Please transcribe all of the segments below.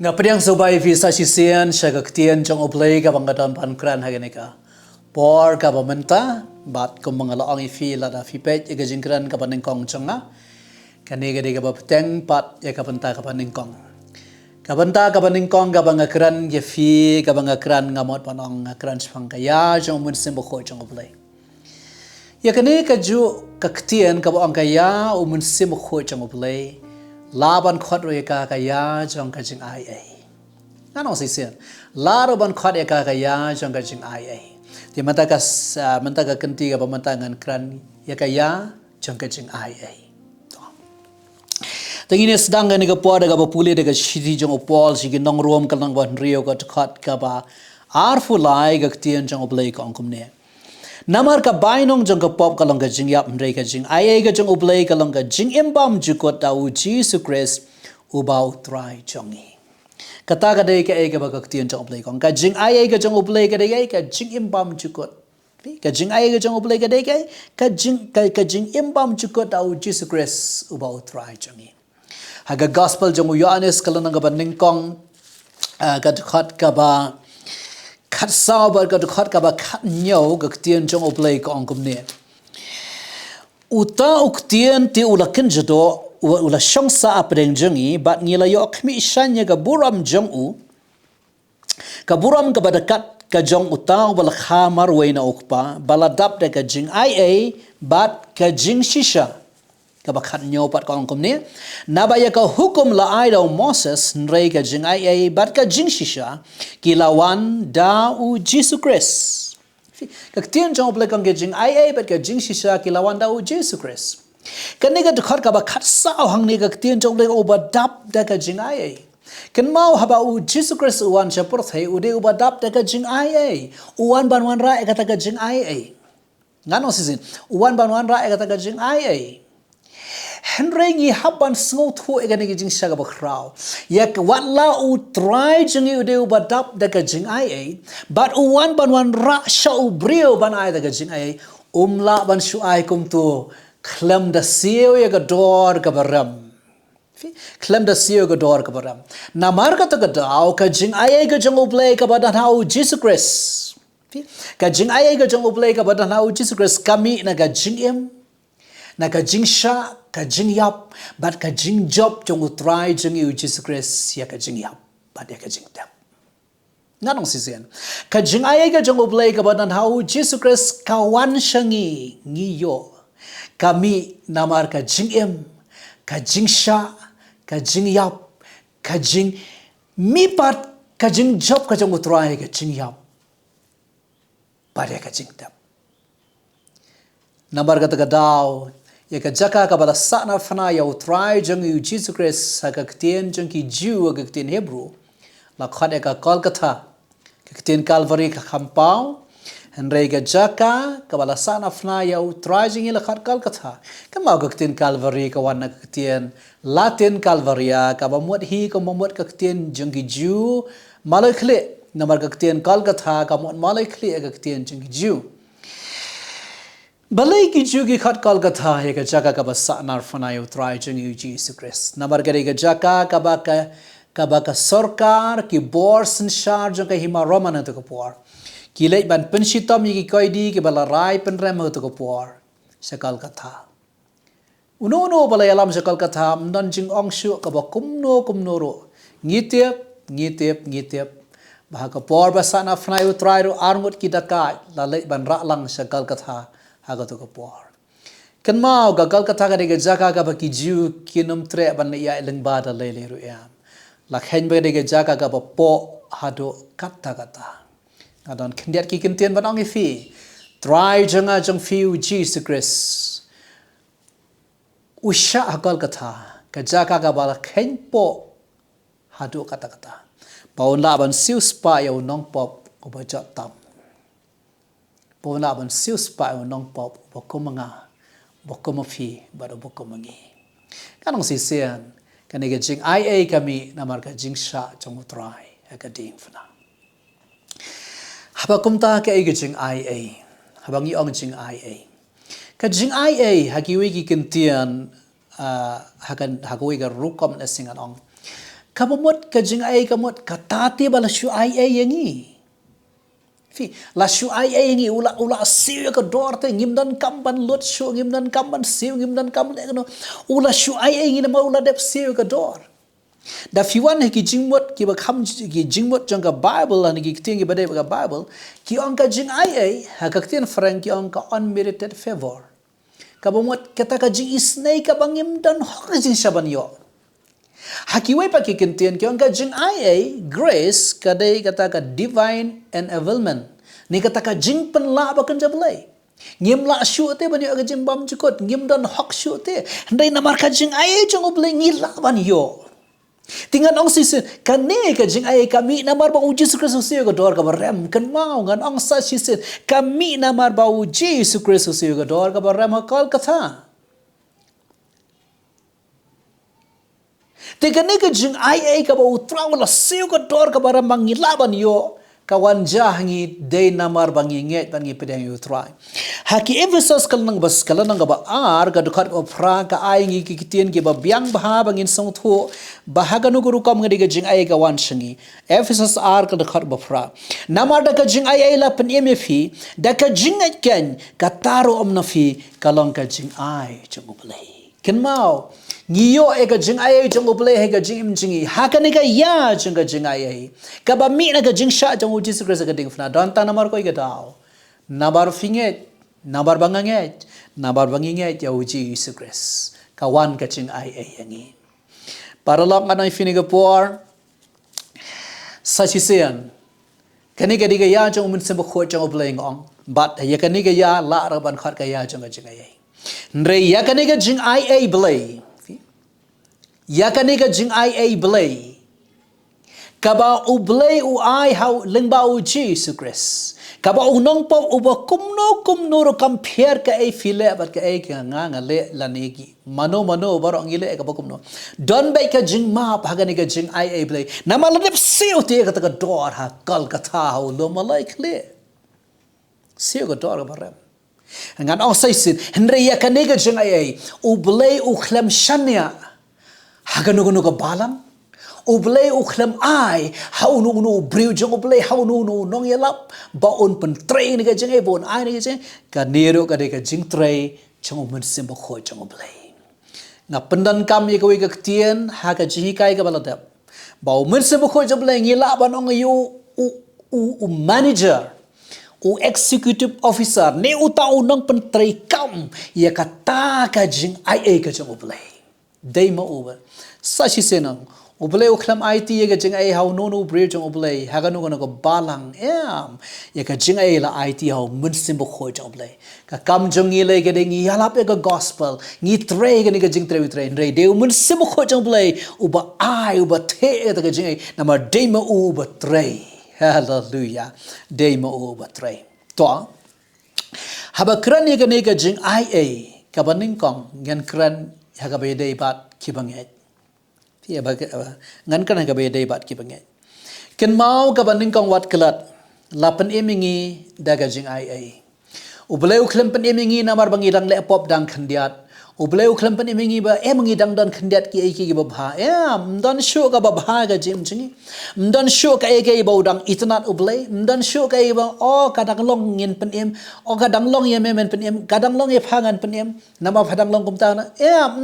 Ngapriang subay visa sisian syagaktian jong U Blei ka banggadon pankran hagenika. Por ka bamenta bat ko mga laong ifi lada fipet iga jingkran ka paningkong jonga. Kaniga diga bapteng pat ya ka panta ka paningkong. Kabanta ka paningkong ka bangakran yefi ka bangakran ngamot panong ngakran spangkaya jong munsim bukho jong U Blei. Ya kani ka ju kaktian ka baong kaya munsim bukho jong U Blei. Laban khot ro ka kaya jong ka jing ai. Nganong sisian. Laban khot ka kaya jong ka jing ai. Di mata ka kenti ka pamantangan kran ya kaya jong ka jing ai. Tengini sedang ni ka po daga papuli daga shiti jong opol sige nong rom ka nang ban rio ka khot ka ba arfulai ga tien jong U Blei ka ongkum ne. Namar ka bainong jong ka pop ka long ka jingïap hynrei ka jing ai ka jong U Blei ka long ka jingim bymjukut U Jisu Khrist U Trai jongi. Kata ka dai ka ai ka bagaktian jong U Blei ka jing ai ka jong U Blei ka dai ka jingim bymjukut. Ka jing ai ka jong U Blei ka dai ka jingim bymjukut U Jisu Khrist U Trai jongi. Haga gospel jong U Yohanes ka long ka baningkong ka khot ka ba khát sao bởi cái khát cả bà khát nhau cái tiền trong U Blei có ông cũng nè. Uta uktian ti ulakin jado ula shong sa apeng jongi bat ngila yo khmi shanya ka buram jong u ka buram ka badakat ka jong uta wala khamar weina ukpa baladap de ka jing ai bat ka jing shisha ka bakhat nyo pat ka ongkom ne nabaya ka hukum la ai daw Moses hynrei ka jing ai bat ka jing shisha kilawan da U Jisu Khrist ka tien jong U Blei ka jing ai bat ka jing shisha kilawan da U Jisu Khrist kaniga de khot ka bakhat sao hang ni ka tien jong U Blei ka ubadap da ka jing ai kan mau haba U Jisu Khrist uan chapur thai ude ubadap da ka jing ai uan banwan ra ka ta ka jing ai ngano sisin uan banwan ra ka ta ka jing ai hynrei ngi haban sngo thu egani jing shaga bakrao yak watla U Trai jingi ude ubadap da ka jing ai but uwan banwan ra sha U brio ban ai da ka jing ai umla ban shu ai kum tu klam da sio ya ka dor ka baram klam da sio ka dor ka baram namar ka ta ka dau ka jing ai ka jong U Blei ka badan ha U Jisu Khrist ka jing ai ka jong U Blei ka badan ha U Jisu Khrist kami na ka jingim na ka jingsha ka jingïap bat ka jingjob jong U Trai jingi U Jisu Khrist ya ka jingïap bat ya ka jingtap nganong sisian ka jing ai ka jong U Blei ka badan ha U Jisu Khrist kawan shangi ngiyo kami namar ka jingim ka jingsha ka jingïap ka jing mipat ka jingjob ka jong U Trai ka jingïap bat ya ka jingtap namar ka daw ya ka jaka ka bala sana fana ya U Trai jong U Jisu Khrist ha ka ktien jong ki Jew ka ktien Hebrew la khad ka Kolkata ka ktien Calvary ka khampau hynrei ka jaka ka bala sana fana ya U Trai jong la khad Kolkata ka mau ka ktien Calvary ka wan ka ktien Latin Calvaria ka bamut hi ka mamut ka ktien jong ki Jew malai khle namar ka ktien Kolkata ka mot malai khle ka ktien jong ki Jew balai ki jugi khat Kolkata he ka jaka ka basa nar fana U Trai jong U Jisu Khrist namar gari ka jaka ka ba ka sarkar ki bor sanshar jong ka hima roman to ka por ki lei ban penshitom ki koidi ki bala rai penrem to ka por sa Kolkata uno balai alam sa Kolkata mdan jing ongshu ka ba kumno ro ngitep bah ka por basa na fana U Trai ro armut ki daka la lei ban ra lang sa Kolkata haga to kapor kan mau ga Kolkata ka de jaka ka ba ki Jew kinum tre ban ya ileng ba da le ru ya la khen ba de jaka ka ba po hado kata adon kendiat ki kentien ban ong fi Trai janga jong fi U Jisu Khrist usha Kolkata ka jaka ka ba khen po hado kata paun la ban siu spa ya nong pop ko ba jat tam Pona ban siu spa nong pop bokomanga bokomofi bado bokomangi kanong sisian kaniga jing ai kami namar ka jing sha jong U Trai ka ding fana haba kumta ka ai jing ai habang i ong jing ai ka jing ai hakiwi ki kentian hakan hakawi ka rukom na singan ong kabamot ka jingai kamot katati bala shuh yangi fi la shuh yangi ula siu ka dorte ngimdan kamban lot shuh ngimdan kamban siu ngimdan kam le no ula shuh yangi na ula dep siu ka dor da fiwan ki jingmot ki ba kham ki jingmot jang ka bible an ki ting ki bade ka bible ki ong ka jingai ha ka tin frank ki ong ka unmerited favor kabamot kata ka jing isnei ka bangim dan hok jing saban yo hakiway pa kikintian ki ang ka JINGAIEI grace kadai kata ka divine enablement ni kata ka jing penla ba kan jablay ngim la shuh te banyo ka jing bymjukut ngim dan hok shuh te ndai namar ka JINGAIEI jong ublay ngila ban yo tingan ong sisin kane ka JINGAIEI kami namar ba u Jesus Christ siyo ka dor ka barem kan mau ngan ong sa sisin kami namar ba u Jesus Christ siyo ka dor ka barem kal kata Tigani ka JINGAIEI ka ba utra wala siyo ka dor ka bara mangilaban yo kawan jahangi day namar banginget bangi pedang U Trai. Haki Ephesus kalanang bas kalanang ba ar ka dukat o pra ka ay ngi kikitian ki ba biang baha bangin sangtho bahaga nuguru kam ngadi ka JINGAIEI ka wan shangi Ephesus ar ka dukat ba pra namar da ka JINGAIEI la pynim fi da ka jingat ken ka taro om na fi kalang ka JINGAIEI jong U Blei ken mau Ngiyo ega JINGAIEI jong U Blei hega jingim jingi hakani ka ya jong ka JINGAIEI ka ba mi na ka jingsha jong U Jesus Christ ka ding fna don ta namar ko iga daw nabar finget nabar banganget nabar banginget ya U Jesus Christ ka wan ka JINGAIEI yangi para lok anay finiga por sa sisian kani ka diga ya jong mun sembo ko jong U Blei ngong but ya kani ka ya la raban khat ka ya jong ka JINGAIEI nre ya kani ka JINGAIEI Blei yakani ka JINGAIEI Blei kaba U Blei u ai hau lingba U Jesus Christ kaba u nong po u ba kumno ro compare ka ai file bat ka ai ka nga le lanegi mano baro ngile ka ba kumno don bai ka jingmap hagani ka JINGAIEI Blei namaladep siu te ka dor ha kal ka tha ho lo malai kle siu ka dor ba rem ngan ong sai sin hynrei yakani ka JINGAIEI U Blei u khlam shania haganu ka balam U Blei u khlam ai hau nu briu jong U Blei hau nu nong yalap ba on pen train ni ka JINGAIEI bon ai ni ka nero ka de ka jing trai jong mun sim ba kho jong U Blei na pyndonkam ye ka wi ka tien ha ka ji kai ka baladap ba mun sim ba kho jong Blei ngila ba nong u manager U executive officer ne u ta u nong pen trai kam ye ka ta ka JINGAIEI ka jong U Blei day ma over sashi senang U Blei u khlam IT ye ka JINGAIEI hau no bri jong U Blei haganu ka balang em ye ka JINGAIEI la IT hau mun sim bo kho jong U Blei ka kam jong ngi le ka de ngi halap ka gospel ngi tre ka ni ka jing tre re de mun sim bo kho jong U Blei u ba ai u ba the ka JINGAIEI nama day ma u ba tre hallelujah day ma u ba tre to haba kran ye ka ni ka JINGAIEI ka baning kong ngan kran haga bedai bat kibanget pia bag ngan kan haga bedai bat kibanget ken mau ka baning kong wat kelat lapan emingi daga JINGAIEI U Blei u khlam pen emingi namar bangi dang le pop dang khandiat U Blei u khlam pen emingi ba emingi dang dan khandiat ki ki ba bha dan shuh ka ba bha ga jim jingi dan shuh ka ege ba udang itnat U Blei dan shuh ka ba o kadang long ngin pen em o kadang long ye men pen em kadang long ye phangan pen em nama phadang long kumta na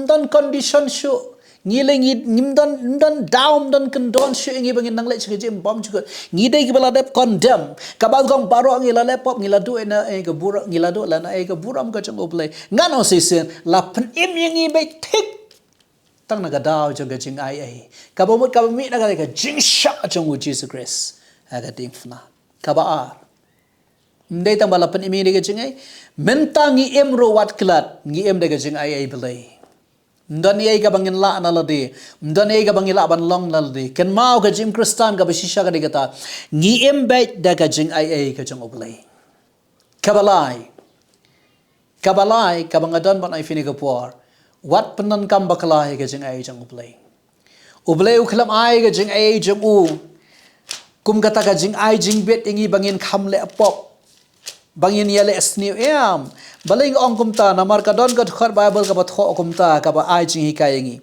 dan condition shuh ngile ngim dan down dan kendon shuh ngi bangin nang le chi jim bymjukut ngi dei ki bala dep condemn ka ba gong baro ngi la le pop ngi la du na e ka bura ngi la du la na e ka buram ka jong U Blei ngano sisen la pen em ngi be thik tang na ga daw jong ka JINGAIEI ka ba mut ka ba mi na ka jingsha jong U Jesus Christ ha ka ding fna ka ba ar ndai tang bala pen em ngi ka JINGAIEI mentangi em ro wat klat ngi em de ka JINGAIEI Blei Mdan ye ka bangin la na ladi mdan ye ka bangin la ban long na ladi ken mau ka jim kristan ka basisha ka digata ngi embed da ka JINGAIEI ka jong U Blei kabalai ka bangadon ban ai fini ka por wat pyndonkam bakla ka JINGAIEI jong U Blei u khlam ai ka JINGAIEI jong U kum kata ka JINGAIEI jingbet ingi bangin kham le pop bangin yale sniu baling ong kumta namar ka don ka khar bible ka batho kumta ka ba ai jing hi kayengi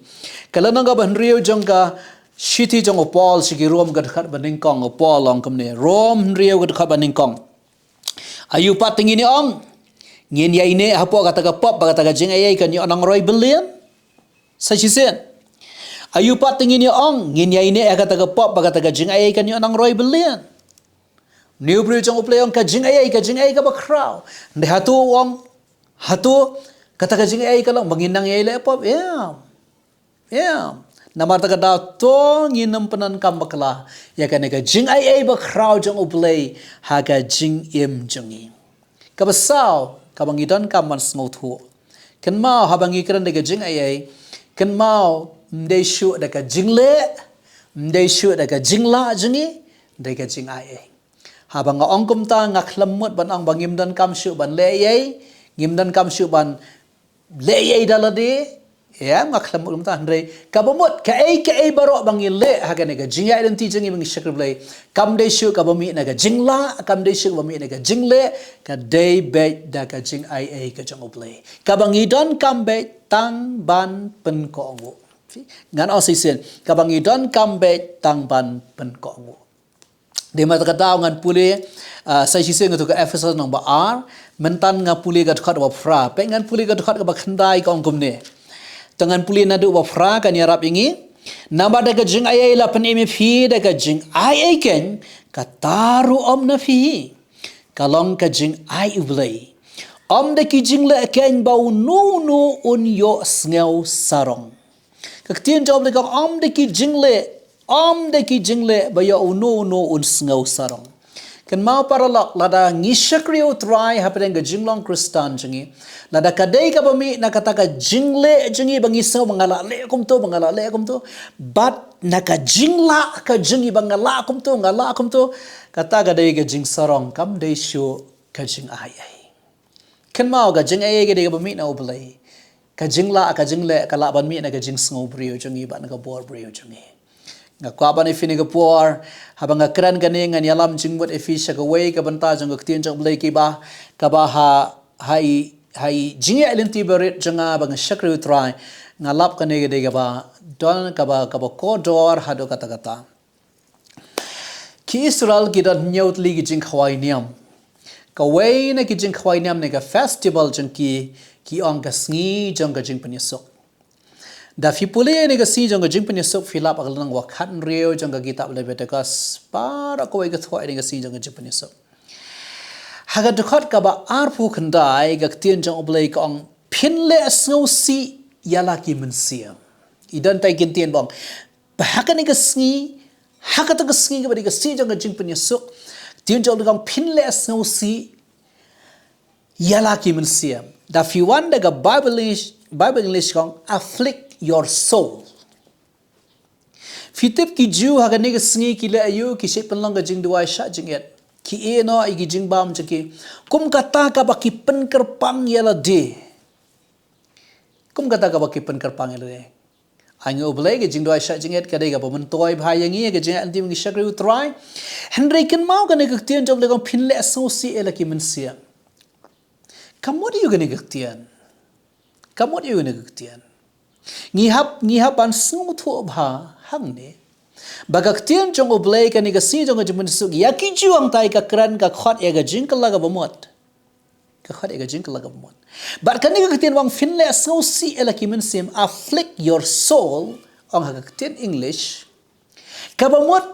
kalanang ka ban riu jong ka Shiti jong opol sigi rom gad khat baning kong opol long kamne rom rio gad khat baning kong ayu pating ini ong ngin ya ini hapo kata ka pop kata ka jingaei kan yo nang roi billion sajisen ayu pating ini ong ngin ya ini kata ka pop kata ka jingaei kan yo nang roi billion new bri jong oplay ong ka jingaei ka bakraw de hatu ong hatu kata ka jingaei ka long bangin nang yele pop Namar taka daw to nginam panan kam bakla ya ka nega JINGAIEI bakraw jong U Blei ha ka jingim jongi kabasaw kabang idon kam man sngotu kan mau habang ikran nega JINGAIEI kan mau mdei shuh da ka jingleh mdei shuh da ka jinglah jongi de ka JINGAIEI habang nga ongkum ta ngaklamut ban ang bangim dan kam shuh ban leyei ngim dan kam shuh ban leyei dalade ya ngaklamut ta hynrei kabamut ka ai baro bangi le hagane ga jingya identi jingi bangi shakr blei kam dei shu kabami na ga jinglah kam dei shu kabami na ga jingleh ka dei be da ka JINGAIEI ka jong U Blei kabangi don kam be tang ban pen ko ngu ngan osisen kabangi don kam be tang ban pen ko ngu de mata ka daw ngan puli sai sisen ngatu ka Ephesus nang ba ar mentan nga puli ga khat wa fra pe ngan puli ga khat ka ba khandai ka ongkum ne tangan puli nadu wa fra kan yarap ingi nama daga JINGAIEI la pynim phi daga JINGAIEI ken kataru om na phi kalong ka JINGAIEI U Blei om de ki jingleh ken bau nu un yo sngew sarong kaktien job de om de ki jingleh ba yo nu un sngew sarong kan mau paralok lada ngishakri U Trai hapeng ga jinglong Kristan jengi lada kadai ka bami na kata ka jingleh jengi bangi saw mangala le kum to but naka jinglah ka jengi bangala kum to ngala kum to kata kadai ga jing sarong kam dei shu ka JINGAIEI kan mau ga JINGAIEI ga dei bami na U Blei ka jingleh ka la ban mi na ga jing sngo brio jengi ba na ga bor brio jengi nga kwa ban ifini ga por habang nga kran gani nga yalam jingbot ifi sha ga wei ka banta jong ga tien jong Blei ki ba ka ba hai jingya lenti berit janga bang shakri U Trai nga lap ka ne ga de ga ba don ka ba ko dor hado kata ki Israel ki dot nyot li gi jing khwai niam ka wei na ki jing khwai niam ne ga festival jong ki ong ka sngi jong ga jing panisok da fi pule ne ga si jong ga jing panisok filap agal nang wa khat reo jong ga kitab le betekas para ko ga thoi ne ga si jong ga jing panisok haga dukhat ka ba ar pu khandai ga tien jong U Blei ka ong phinle sngo si yala ki mensia idan tai kin tien bong bahaka ne ga sngi haka ta ga sngi ga ba ga si jong ga jing panisok tien jong ga phinle sngo si yala ki mensia da fi wan da ga Bible English kong afflict your soul fitip ki ju haga ne ga sngi ki le ayu ki she penlang ga jing duai sha jinget ki e no ai gi jing bam chaki kum kata ka ba ki pen kerpang yala de kum kata ka ba ki pen kerpang yala de ang U Blei ga jing duai sha jinget ka de ga ba mun toy bhai yangi ga jing antim gi shakri U Trai hynrei ken mau ga ne ga tien job le ga phinle asosi ela ki mensia kamodi yu ga ne ga tien kamodi yu ga ne ga tien ngihap an sung thu bha hang ne bagak tien jong U Blei ka ni ga si jong ga jing suk ya ki juang tai ka kran ka khot e ga jing kala ga bomot ka khot e ga jing kala ga bomot bar ka ni ga tien wang finle so si ela ki men sim afflict your soul ong ha tien English ka bomot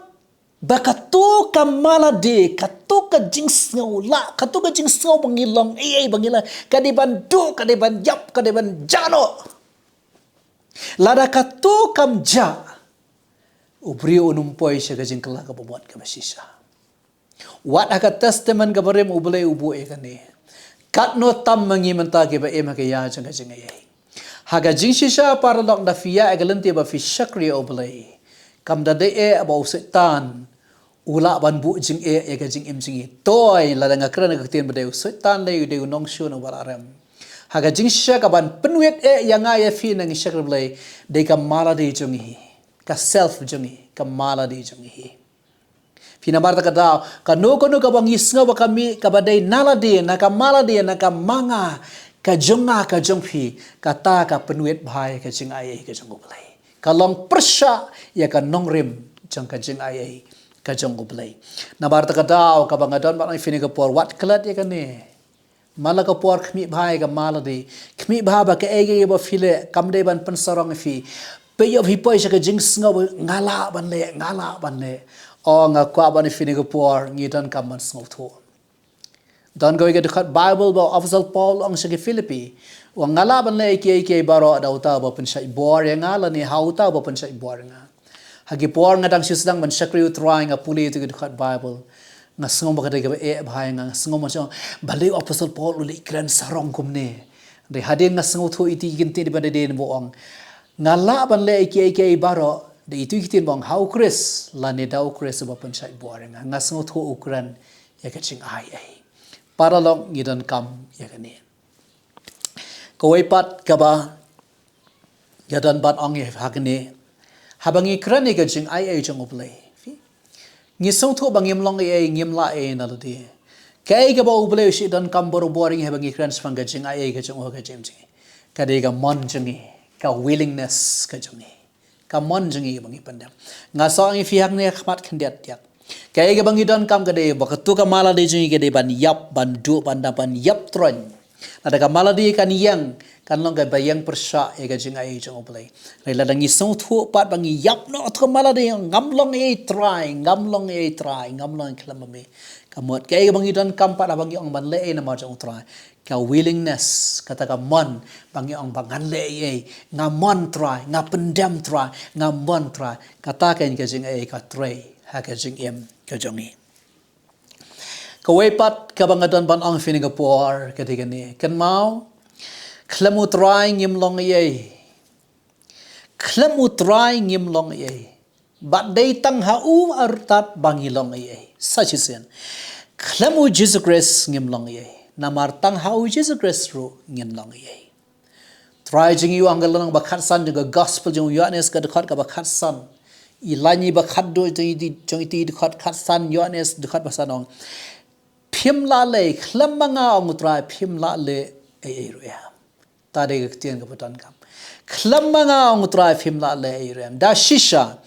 bakatu kamala de katu ka jing snow la katu ka jing snow bangilong bangila ka di ban du ka di ban yap ka di ban jano lada katu kam ja ubrio unumpoi siya ka jinglah ka bumuat ka masisya wat haka testament ka barem U Blei ubu e kani katno tam mangi menta ke ba em haka ya jang ka JINGAIEI haga jing sisya para lok da fiya e galanti ba fi shakri U Blei kam da de e ba usetan ula ban bu jing e ka jingim jingi toy lada nga kran ka tien ba de usetan le de nong shu no balarem haga jing sisya ka ban penwet e yang ya fi nang shakri U Blei de ka mala de jungi ka self jungi ka mala di jungi fina barta ka daw ka no ka bang isnga ba kami ka badai nala di na ka mala di na ka manga ka junga ka jungphi ka ta ka penuit bhai ka JINGAIEI ka jung U Blei kalong persya ya ka nongrim jang ka jingai ka jong U Blei nabar ta kadau ka bangadon ba fini ka por wat klat ya ka ne mala ka por khmi bhai ka mala de khmi bha ba ka ege ba file kamde ban pansarong fi pe yo hi poi ka jing sngo ngala ban le o nga kwa ban fini ka por ngi dan kam man sngo tho dan go get khat bible ba apostle paul ong sa Philippi wa ngala ban le ke baro da uta ba pen sai bor ya ngala ni hauta ba pen sai bor nga hagi por nga dang sisdang ban sakri U Trai nga puli to get khat bible nga sngom ba ka e bhai nga sngom ma bali apostle paul uli kran sarong kumne de hadin nga sngo tho iti ginti ba de bo ong ngala ban le ke baro de itu kitin bang how Khrist la ne da U Khrist ba pen sai bor nga sngo tho ukran ya ka ching ai para long ngidan kam ya ka ne kawai pat kaba yadan bat ong ye hakne habangi krani ka jing ai jong U Blei ngi song tho bangim long ye ngim la na lodi kai ka ba U Blei shi dan kam bor boring habangi krans fang ka jing ai ka jong ka jim ji ka de ka mon jingi ka willingness ka jongi ka mon jingi bangi pandam nga so ang fi hakne khmat khandiat yak kai ga bangi don kam ga de bakatu ka mala de jingi ga de ban yap ban du ban da ban yap tron ada ka mala de kan yang kan long ga bayang persya e ga jingai jong U Blei lai la dangi song thu pat bangi yap no tho mala de ngam long e try ngam long klamame kamot kai ga bangi don kam pat bangi ong ban le e na ma jong try ka willingness kata ka mon bangi ong bangan le e ngamon try nga pendam try ngamon try kata ka ga jingai ka try ha ka jingim ka jongi kawai pat ka bangadon ban ong fini ka por ka digani kan mau klamu try ngim long ye but they tang ha u artat bangi long ye such is in klamu Jesus Christ ngim long ye namar tang ha u Jesus Christ ru ngim long ye try jing yu angal long bakhat san the gospel jong Yohanes ka dekhat ka bakhat san ilani bakhat do jong ti dekhat khat san Yohanes dekhat basanong phim la le khlamanga ong try phim la le e ru ya tade ga tian ga patan kam khlamanga ong try phim la le e ru da shisha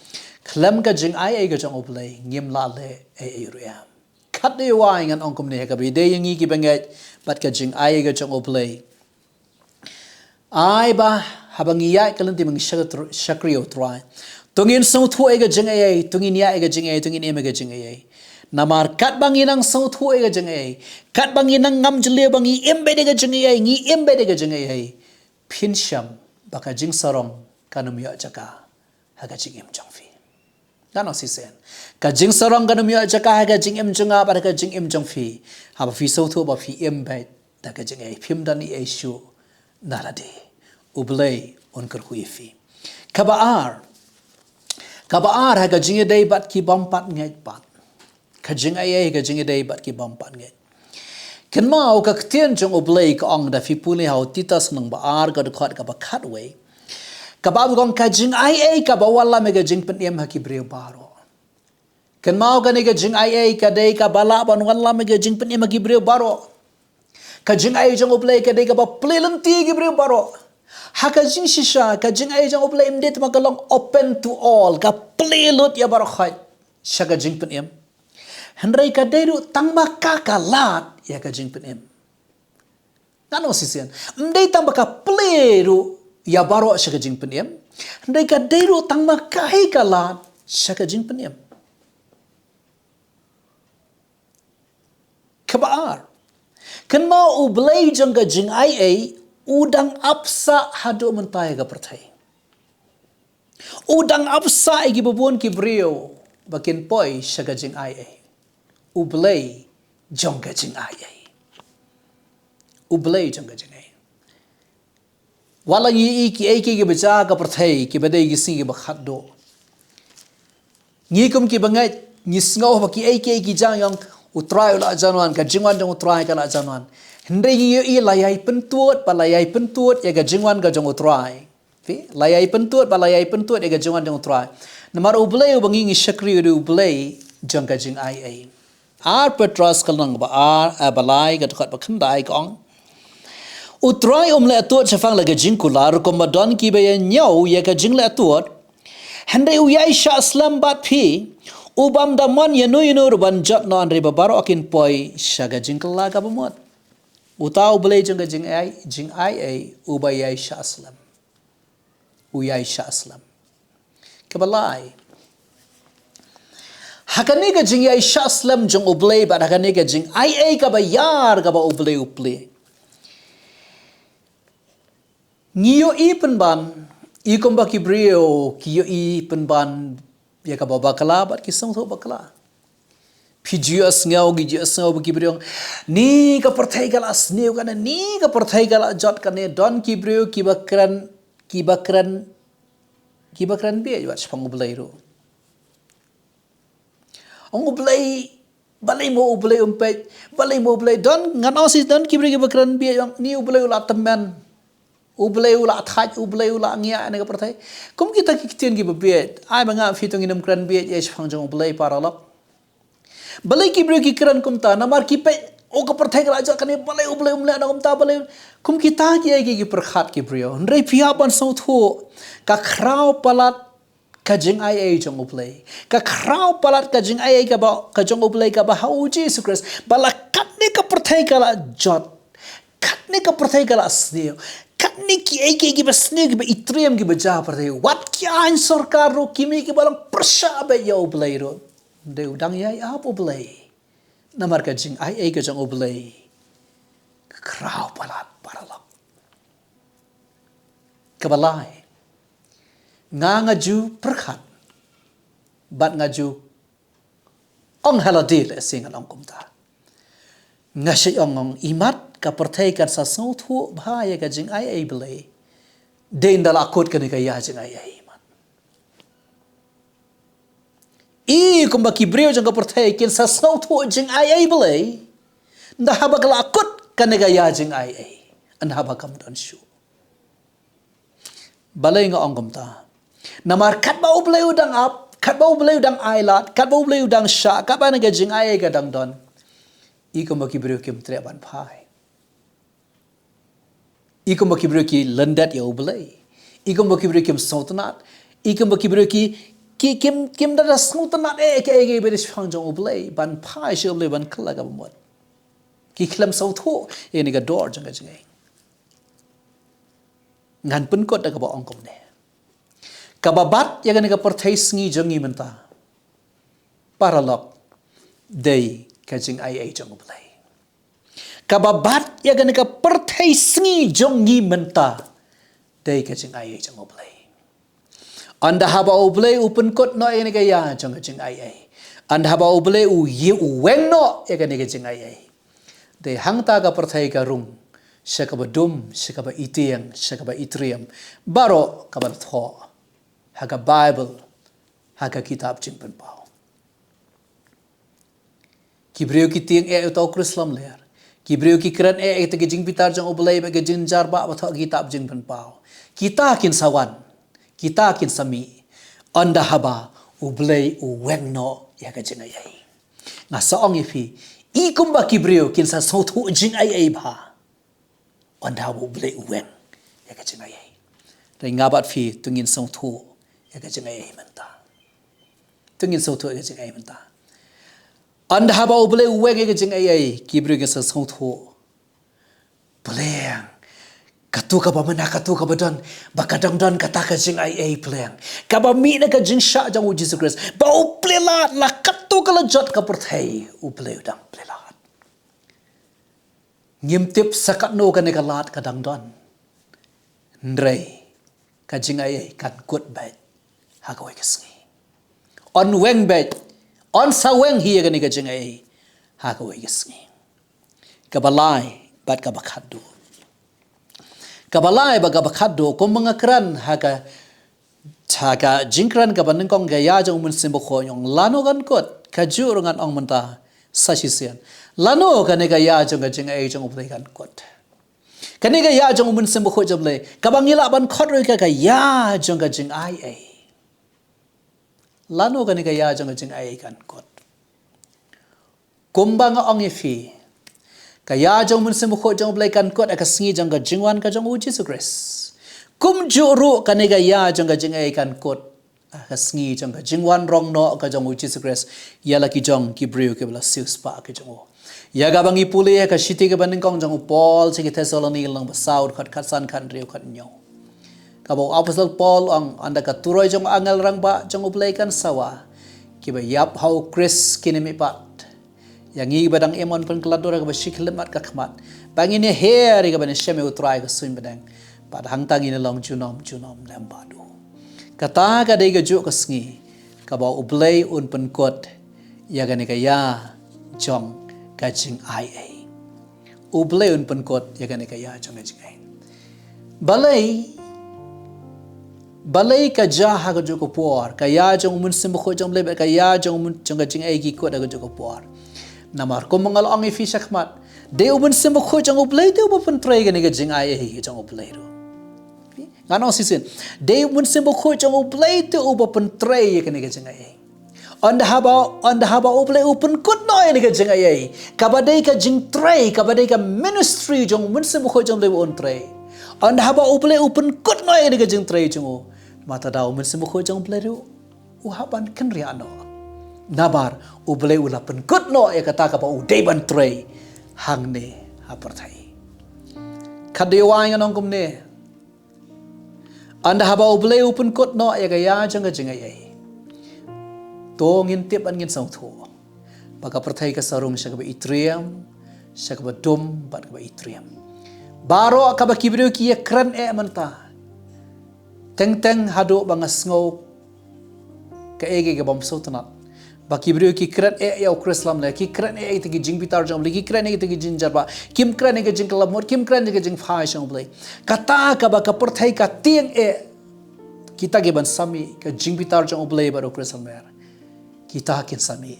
khlam ga jing ai ga jong U Blei ngim la le e ru ya khat de wa ngan ong kum ne ga bi de yangi ki bangai bat ga jing ai ga jong U Blei ai ba habangi ya kalan ti mang shakri U Trai tungin song thu ai ga jing ai tungin ya ai ga jing ai tungin em ga jing ai namar kat bangi nang song thu ai ga jing ai kat bangi nang ngam jle bangi embe de ga jing ai ngi embe de ga jing ai phin sham baka jing sarong kanum ya jaka ha ga jing em jong fi dan si sen ka jing sarong kanum ya jaka ha ga jing em jonga ba ga jing em jong fi ha ba fi so thu ba fi embe da ga jing ai phim dan ni shuh narade U Blei on kar hui fi kabaar ha ga jing dei bat ki bam pat ngai pat ka jing ai ga jing dei bat ki bam pat ngai ken mau ka ktien jong U Blei ka ong da fi puli hau titas nang ba ar ga khat ka ba khat we ka ba gong ka jing ai ka ba wala me ga jing pen em ha ki bre baro ken mau ga ne ga jing ai ka dei ka bala ban wala me ga jing pen em ha ki bre baro ka jing ai jong U Blei ka dei ka ba plelanti ki bre baro ha ka jing shisha ka jing ai jong U Blei em det ma ka long open to all ka plelut ya baro khat sha ga jing pen em hynrei ka dei tang ma ka lat ya ka jing pen em nano sisian mdei tang ka pleru ya baro sha ka jing pen em hynrei ka dei tang ma ka he ka lat sha ka jing pen em kabar kan mau U Blei jong ga jing ai udang apsa hado mentai ga pertai udang apsa igi bubun ki brio bakin poi sha ga jing ai U Blei jong ga jing ai U Blei jong ga jing ai wala yi ki baca ka perthai ki badai gi sing ba khat do ngi kum ki bangai ni sngo ba ki ki jang yang U Trai la janwan ka jingwan jong U Trai ka la janwan hynrei yi layai pentuot pa layai pentuot ya ga jingwan ga jong U Trai fi layai pentuot pa layai pentuot ya ga jingwan jong U Trai namar U Blei bangi ngi shakri U Blei jong ga jing ai ar petras kalnang ba ar balai ga khat ba khandai kong U Trai le tuot chafang la ga jing kular ko madon ki ba nyau ya ga jingleh tuot hynrei uyai sha aslam bat phi ubam damon yanu ruban jot non re babaro akin poi shaga jinglah ka bamot utau blei jong ka jingai ubayai sha aslam uyai sha aslam kabalai hakani ka jingai sha aslam jong ublei ba hakani ka jingai ka bayar ka ba ublei uple ngiyo ipen ban ikom ba kibrio kiyo ipen ban ya ka bakla bat kisong tho bakla pijus ngau gijus ngau kibrio ni ka perthai gala sneu kana ni ka perthai gala jot kane don kibrio kibakran be wat phang ublei ro ong ublei balai mo ublei don ngano si don kibrio kibakran be ni ublei la teman ublei ula thaj ublei ula ngia ne ka perthai kum kita kitien gi bebet ai banga fitong inam kran be ye phang jong ublei paralok balai ki bro ki kran kum ta namar ki pe o ka perthai ka ja kane balai ublei umle na kum ta balai kum kita ki ai gi perkhat ki bro ndrei phia ban so thu ka khrau palat ka jing ai jong ublei ka khrau palat ka jing ai ka ba ka jong ublei ka ba hau Jesus Christ bala kat ne ka perthai ka la jot kat ne ka perthai ka la sneu katni ki ai basne ki itriam ki baja par the wat kya in sarkar ro kimi ki balang prasha be yo ublei ro de udang yai ap ublei namar ka jing ai ka jong ublei krau palat paralak kabalai nga ju perkhat bat nga ju ong haladil sing along kumta nga shi ong imat ka perthai kan sa so thu bhaya ka jing ai blei den dala kot kan ka ya jing ai man I kumba ki breu jang ka perthai kin sa so thu jing ai blei nda habak la kot kan ka ya jing ai an habakam don shuh balai nga ongom ta namar kat ba ublei udang ap kat ba ublei udang ai lat kat ba ublei udang sha ka ba nga jing ai ka dang don I kumba ki breu kim tre ban phai ikum bakibro ki landat ya ublei ikum bakibro kim sautanat ikum bakibro ki kim da sautanat ke beris phang jong ublei ban phai she ublei ban khala ga mot ki khlam sautho ni ga dor jang ga jing ngan pun kot da ka ba ongkom ne ka babat ya ga ni ka perthai sngi jongi menta paralok dei ka jing ai jong ublei kababat ya gan ka perthai sngi jongi menta dei ka jing ai jong ublei anda haba ublei open kot no ya ga ya jong jing ai anda haba ublei u ye u weng no ya ga ni ga jing ai dei hangta ka perthai ka rung shakaba dum shakaba itiang shakaba itriam baro ka ban tho haga bible haga kitab jing pen pau kibreu ki tiang to krislam ler kibreu ki kran te jing pitar jong ublei ba jing jar ba tho kitab jing pen pau kita kin sawan kita kin sami anda haba ublei u wengno ya ka jing ai nga saong ifi I kumba kibreu kin sa so thu jing ai ba anda ublei u weng ya ka jing ai dei ngabat fi tungin so thu ya ka jing ai menta tungin so thu ya ka jing ai menta anda haba ublei u weng ya ka jing ai kibreu kin sa so thu pleng katu ka ba mana katu ka badon bakadang don kata ka jing ai pleng ka ba mi na ka jing sha jang Jesus Christ ba u plela la katu ka la jot ka perthai u pleu dang plela ngim tip sakat no ka ne ka lat ka dang don hynrei ka jing ai kan kut bai ha ka wai ka sngi on weng bai on sa weng hi ka ne ka jing ai ha ka wai ka sngi ka balai bat ka bakhadu kabalai ba gabakado ko mga kran haga jingkran ka baneng kong gaya jong mun simbo ko yong lano gan kot ka jur ngan ong menta sasisian lano ka ne gaya jong ga jing ai jong ublei gan kot ka ne gaya jong mun simbo ko joble ka bangila ban khot roi ka ya jong ga jing ai lano ka ne gaya jong ga jing ai gan kot kumbang ong ifi kaya jong mun sembuh jong blai kan kot aka sngi jong ga jingwan ka jong Jesus Christ kum juru kanega ya jong ga jing ai kan kot kasngi jong ka jingwan rong no ka jong Jesus Christ yala ki jong ki brio ke bla sius pa ke jong ya ga bangi pule ka shiti ke baning kong jong Paul si Thessalonian lang basaud khat khatsan khan rio khat nyo ka bo apostle Paul ang anda ka turoy jong angal rang ba jong ublay kan sawa ki ba yap hau Chris kinemi pat yang i badang emon pen kladora ka ba shiklemat ka khmat bangin ne her ka ba ne sheme U Trai ka suin badang pad hang tangi ne long junom nam badu kata ka dei ka juk kasngi ka ba U Blei un pen kot ya ga ne ka ya jong ka JINGAIEI U Blei un pen kot ya ga ne ka ya jong ka JINGAIEI balai ka jaha ka juk por ka ya jong mun sim kho jong le ka ya jong mun jong ka JINGAIEI ki kot ka juk por namar ko mangal ang ifi sakmat de u mun sim kho jong U Blei de u pen trai ga ne ka JINGAIEI jong U Blei ro ngano sisin de mun sim kho jong U Blei te u pen trai ga ne ka JINGAIEI anda haba U Blei open kot no ni ka JINGAIEI kabadai ka jing trai kabadai ka ministry jong mun sim kho jong le on trai anda haba U Blei open kot no ni ka jing trai jong mata daw mun sim kho jong Blei ro u haban kan ri ano nabar U Blei u lapen kot no e kata ka ba u de ban trai hang ne haparthai khadewa nganong kumne anda haba U Blei open kot no e ga ya jong ka JINGAIEI to ngin tip an ngin sang thu baka perthai ka sarung shak ba itriam shak ba dum bat ba itriam baro ka ba kibrio ki kran e manta teng hado banga sngo ka ege ga bam sotna ba kibrio ki kran e ya ukrislam le ki kran e ti jing bitar jom le ki kran e ti jing jarba kim kran e jing kala mor kim kran e jing phai shong ble kata ka ba ka perthai ka tieng e kita ge ban sami ka jing bitar jom ble ba ukrislam mer kita kin sami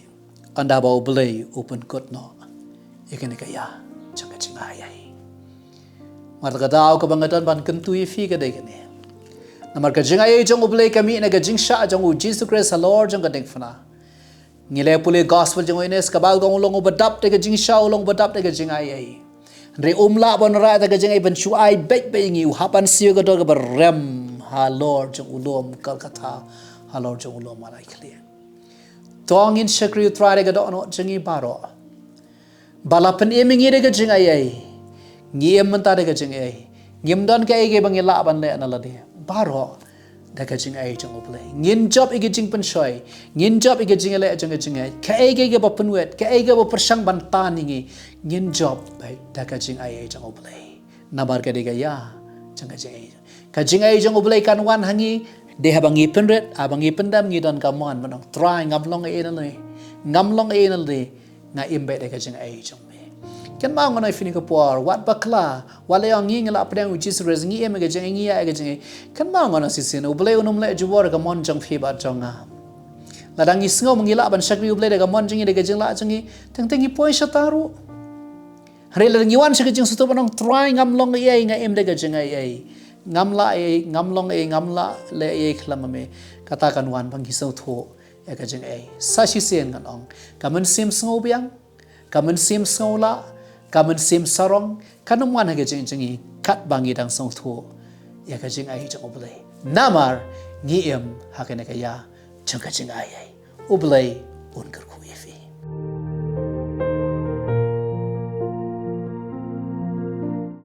anda ba U Blei open kot no ekene ka ya changa JINGAIEI mar ka daw ka bangadan ban kentu fi ka de kene namar ka JINGAIEI jong U Blei kami na ka jingsha jong U Jesus Christ the Lord jong ka dek fana ngile pule gospel jong ines ka bal gong long badap de ka jingsha long badap de ka JINGAIEI re umla bon ra de ka JINGAIEI ban chu ai bet be ngi hapan siyo ka do ka barem ha Lord jong ulom kalkata ha Lord jong ulom malai clear tong in shakri U Trai ga do no jingi baro balapan emingi de ga JINGAIEI ngiem menta de ga JINGAIEI ngim don ka ege bang la ban le na la de baro de ga JINGAIEI jong U Blei ngin job ege jing pen shoi ngin job ege jingle jong ga JINGAIEI ka ege ga bapen wet ka ege ba persang ban tan ngi ngin job bai de ga JINGAIEI jong U Blei nabar ka de ga ya jong ga JINGAIEI ka JINGAIEI jong U Blei kan wan hangi de habangi penret abangi pendam ngi don kamon manong try ngamlong e na le nga imbe de ka JINGAIEI jong me ken ma ngona fini ko por wat bakla wale ang ngi ngala apdang u Jesus Christ ngi em ga JINGAIEI ya ga JINGAIEI ken ma ngona sisin U Blei unum le jubor ka mon jong phi ba jonga ladang isngo mangila ban shakri U Blei de ka mon jingi de ka jinglah jingi teng i poi shataru re le ngi wan shak jing sutu banong try ngamlong e nga em de ka JINGAIEI ngamla ngamlong ngamla le khlamame katakan wan bang hisau tho e ka JINGAIEI sashi sen nganong kamen sim sngo biang kamen sim snola kamen sim sarong kanum wan ha ga jingi kat bangi dang song tho e ka JINGAIEI jong U Blei namar ngi em ha ka ne ka ya jong ka JINGAIEI U Blei un